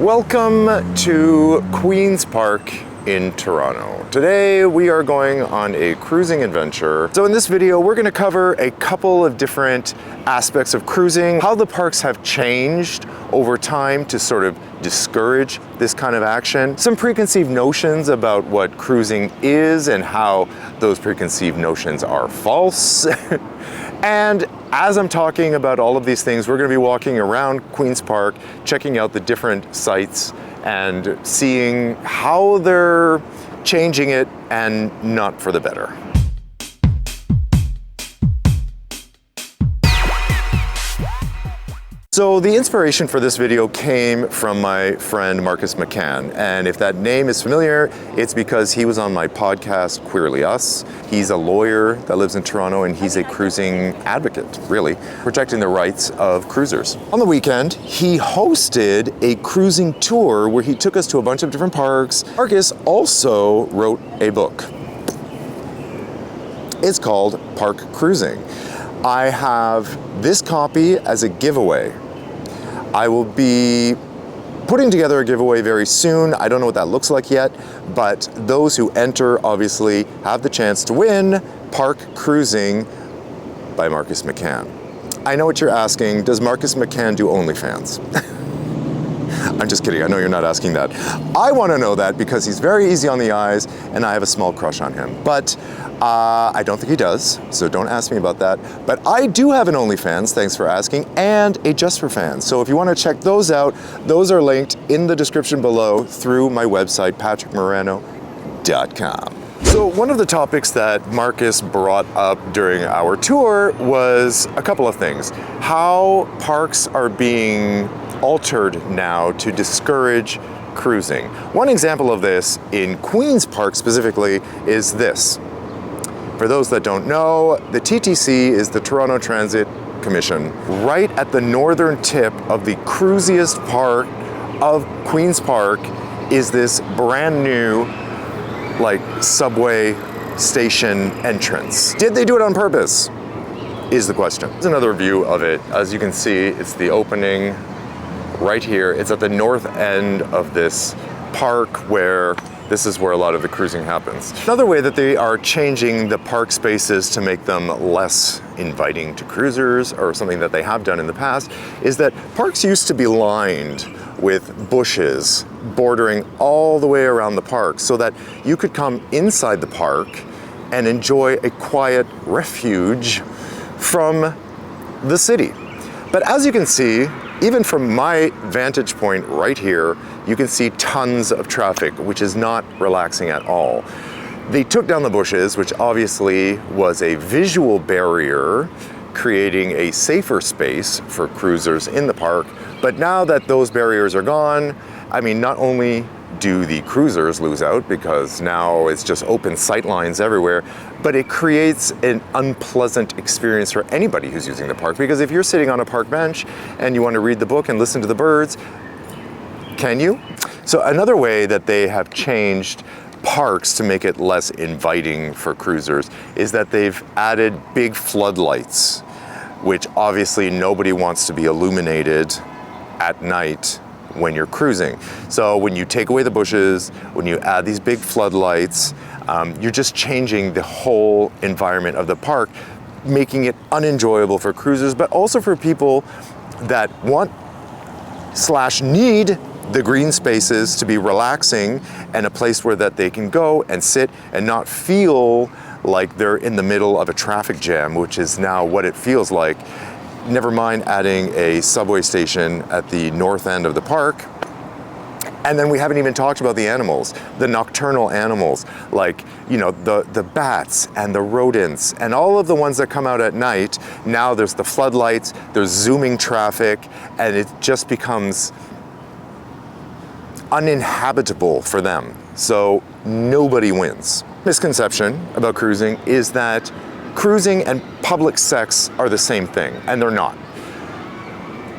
Welcome to Queen's Park in Toronto. Today we are going on a cruising adventure. So in this video we're going to cover a couple of different aspects of cruising, how the parks have changed over time to sort of discourage this kind of action, some preconceived notions about what cruising is and how those preconceived notions are false. And as I'm talking about all of these things, we're going to be walking around Queen's Park, checking out the different sites and seeing how they're changing it and not for the better. So the inspiration for this video came from my friend Marcus McCann, and if that name is familiar, it's because he was on my podcast, Queerly Us. He's a lawyer that lives in Toronto, and he's a cruising advocate, really, protecting the rights of cruisers. On the weekend, he hosted a cruising tour where he took us to a bunch of different parks. Marcus also wrote a book. It's called Park Cruising. I have this copy as a giveaway. I will be putting together a giveaway very soon. I don't know what that looks like yet, but those who enter obviously have the chance to win Park Cruising by Marcus McCann. I know what you're asking, does Marcus McCann do OnlyFans? I'm just kidding, I know you're not asking that. I want to know that because he's very easy on the eyes and I have a small crush on him. But I don't think he does, so don't ask me about that. But I do have an OnlyFans, thanks for asking, and a Just for Fans. So if you want to check those out, those are linked in the description below through my website, patrickmarano.com. So one of the topics that Marcus brought up during our tour was a couple of things. How parks are being altered now to discourage cruising. One example of this in Queen's Park specifically is this. For those that don't know, the TTC is the Toronto Transit Commission. Right at the northern tip of the cruisiest part of Queen's Park is this brand new subway station entrance. Did they do it on purpose? Is the question. Here's another view of it. As you can see, it's the opening right here. It's at the north end of this park where this is where a lot of the cruising happens. Another way that they are changing the park spaces to make them less inviting to cruisers, or something that they have done in the past, is that parks used to be lined with bushes bordering all the way around the park so that you could come inside the park and enjoy a quiet refuge from the city. But as you can see, even from my vantage point right here, you can see tons of traffic, which is not relaxing at all. They took down the bushes, which obviously was a visual barrier, creating a safer space for cruisers in the park. But now that those barriers are gone, I mean, not only do the cruisers lose out because now it's just open sight lines everywhere, but it creates an unpleasant experience for anybody who's using the park. Because if you're sitting on a park bench and you want to read the book and listen to the birds, can you? So another way that they have changed parks to make it less inviting for cruisers is that they've added big floodlights, which obviously nobody wants to be illuminated at night when you're cruising. So when you take away the bushes, when you add these big floodlights, you're just changing the whole environment of the park, making it unenjoyable for cruisers, but also for people that want/need the green spaces to be relaxing and a place where that they can go and sit and not feel like they're in the middle of a traffic jam, which is now what it feels like. Never mind adding a subway station at the north end of the park. And then we haven't even talked about the animals, the nocturnal animals, like, you know, the bats and the rodents and all of the ones that come out at night. Now there's the floodlights, there's zooming traffic, and it just becomes uninhabitable for them. So nobody wins. Misconception about cruising is that cruising and public sex are the same thing, and they're not.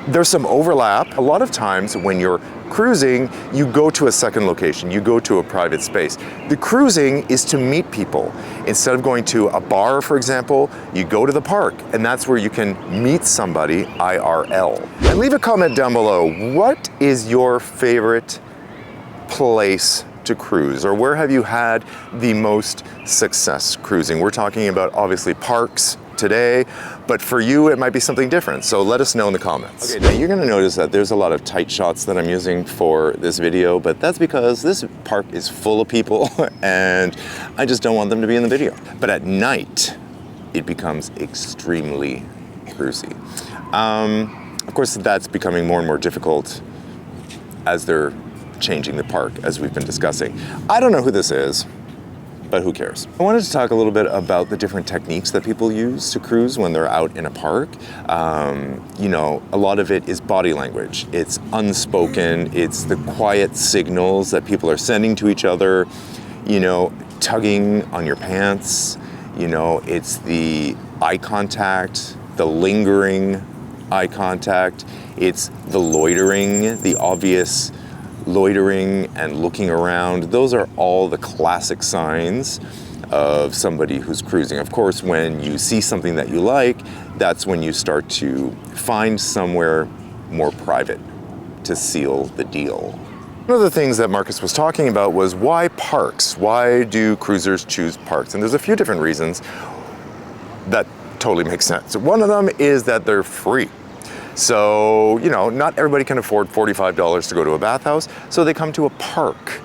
There's some overlap. A lot of times when you're Cruising, you go to a second location, you go to a private space. The cruising is to meet people. Instead of going to a bar, for example, you go to the park, and that's where you can meet somebody IRL. And leave a comment down below. What is your favorite place to cruise, or where have you had the most success cruising? We're talking about obviously parks today, but for you it might be something different, so let us know in the comments. Okay, now you're gonna notice that there's a lot of tight shots that I'm using for this video, but that's because this park is full of people and I just don't want them to be in the video. But at night, it becomes extremely cruisy. Of course, that's becoming more and more difficult as they're changing the park, as we've been discussing. I don't know who this is, but who cares? I wanted to talk a little bit about the different techniques that people use to cruise when they're out in a park. You know, a lot of it is body language. It's unspoken, it's the quiet signals that people are sending to each other, you know, tugging on your pants, you know, it's the eye contact, the lingering eye contact, it's the loitering, the obvious loitering and looking around. Those are all the classic signs of somebody who's cruising. Of course, when you see something that you like, that's when you start to find somewhere more private to seal the deal. One of the things that Marcus was talking about was why parks? Why do cruisers choose parks? And there's a few different reasons that totally make sense. One of them is that they're free. So, you know, not everybody can afford $45 to go to a bathhouse, so they come to a park.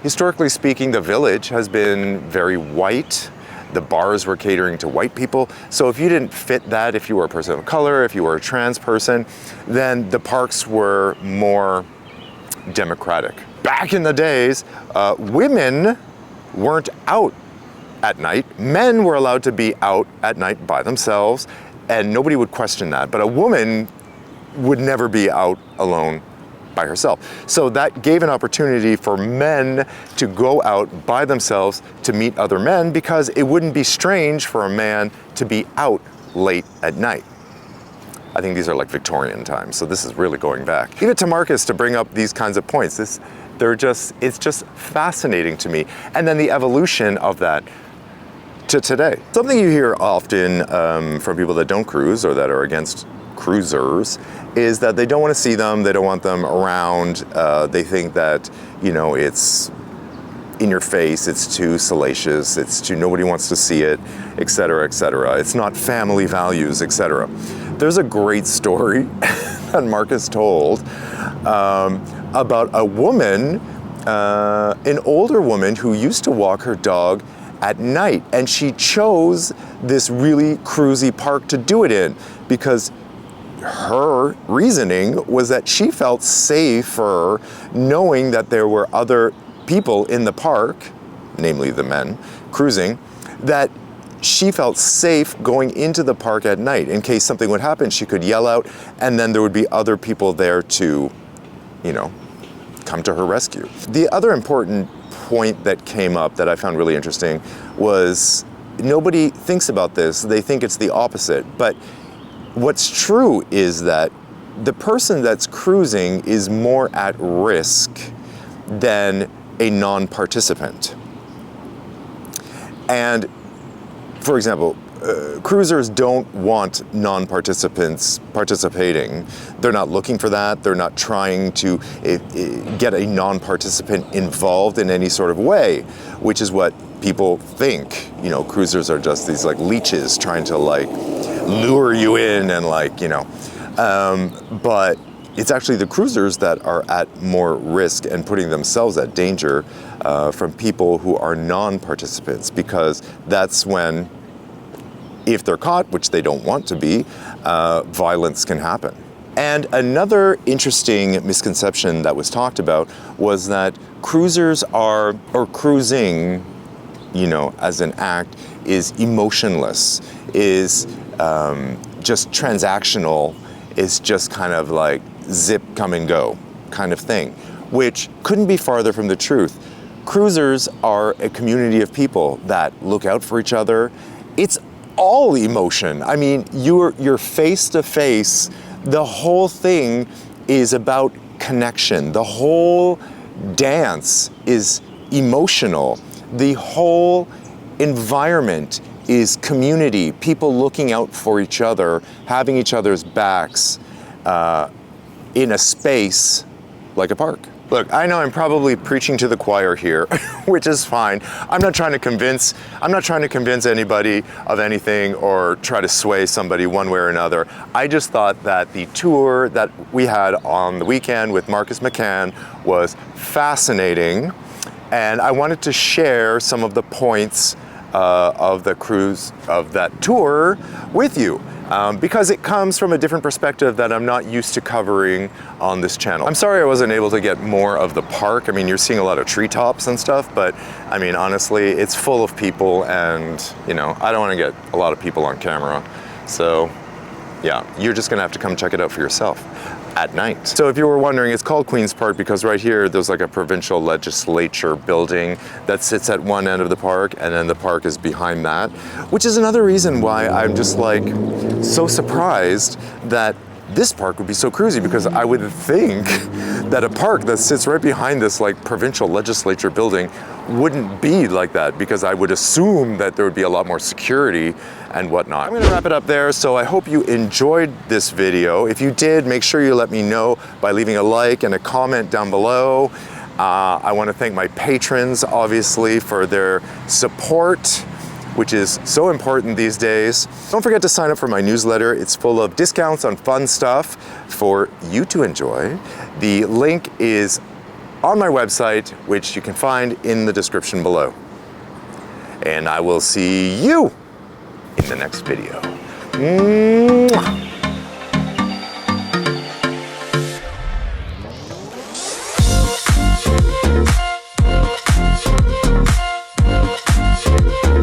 Historically speaking, the village has been very white. The bars were catering to white people. So if you didn't fit that, if you were a person of color, if you were a trans person, then the parks were more democratic. Back in the days, women weren't out at night. Men were allowed to be out at night by themselves, and nobody would question that. But a woman would never be out alone by herself. So that gave an opportunity for men to go out by themselves to meet other men, because it wouldn't be strange for a man to be out late at night. I think these are like Victorian times, so this is really going back. Leave it to Marcus to bring up these kinds of points. It's just fascinating to me. And then the evolution of that to today. Something you hear often from people that don't cruise or that are against cruisers is that they don't want to see them, they don't want them around, they think that, you know, it's in your face, it's too salacious, nobody wants to see it, etc., etc. It's not family values, etc. There's a great story that Marcus told about a woman, an older woman who used to walk her dog at night, and she chose this really cruisy park to do it in because her reasoning was that she felt safer knowing that there were other people in the park, namely the men cruising, that she felt safe going into the park at night. In case something would happen, she could yell out, and then there would be other people there to, you know, come to her rescue. The other important point that came up that I found really interesting was nobody thinks about this. They think it's the opposite. But what's true is that the person that's cruising is more at risk than a non-participant. And for example, cruisers don't want non-participants participating. They're not looking for that. They're not trying to get a non-participant involved in any sort of way, which is what people think. You know, cruisers are just these like leeches trying to like lure you in and like, you know, but it's actually the cruisers that are at more risk and putting themselves at danger from people who are non-participants, because that's when, if they're caught, which they don't want to be, violence can happen. And another interesting misconception that was talked about was that cruisers are, or cruising, you know, as an act, is emotionless, is just transactional, is just kind of like zip, come and go kind of thing, which couldn't be farther from the truth. Cruisers are a community of people that look out for each other. It's all emotion. I mean, you're face to face. The whole thing is about connection. The whole dance is emotional. The whole environment is community, people looking out for each other, having each other's backs in a space like a park. Look, I know I'm probably preaching to the choir here, which is fine. I'm not trying to convince anybody of anything or try to sway somebody one way or another. I just thought that the tour that we had on the weekend with Marcus McCann was fascinating, and I wanted to share some of the points of the cruise, of that tour with you. Because it comes from a different perspective that I'm not used to covering on this channel. I'm sorry I wasn't able to get more of the park. I mean, you're seeing a lot of treetops and stuff, but I mean, honestly, it's full of people, and you know, I don't want to get a lot of people on camera. So yeah, you're just gonna have to come check it out for yourself at night. So if you were wondering, it's called Queen's Park because right here there's like a provincial legislature building that sits at one end of the park, and then the park is behind that, which is another reason why I'm just like so surprised that this park would be so cruisy, because I would think that a park that sits right behind this like provincial legislature building wouldn't be like that, because I would assume that there would be a lot more security and whatnot. I'm gonna wrap it up there, so I hope you enjoyed this video. If you did, make sure you let me know by leaving a like and a comment down below. I wanna thank my patrons, obviously, for their support, which is so important these days. Don't forget to sign up for my newsletter. It's full of discounts on fun stuff for you to enjoy. The link is on my website, which you can find in the description below. And I will see you in the next video. Mwah!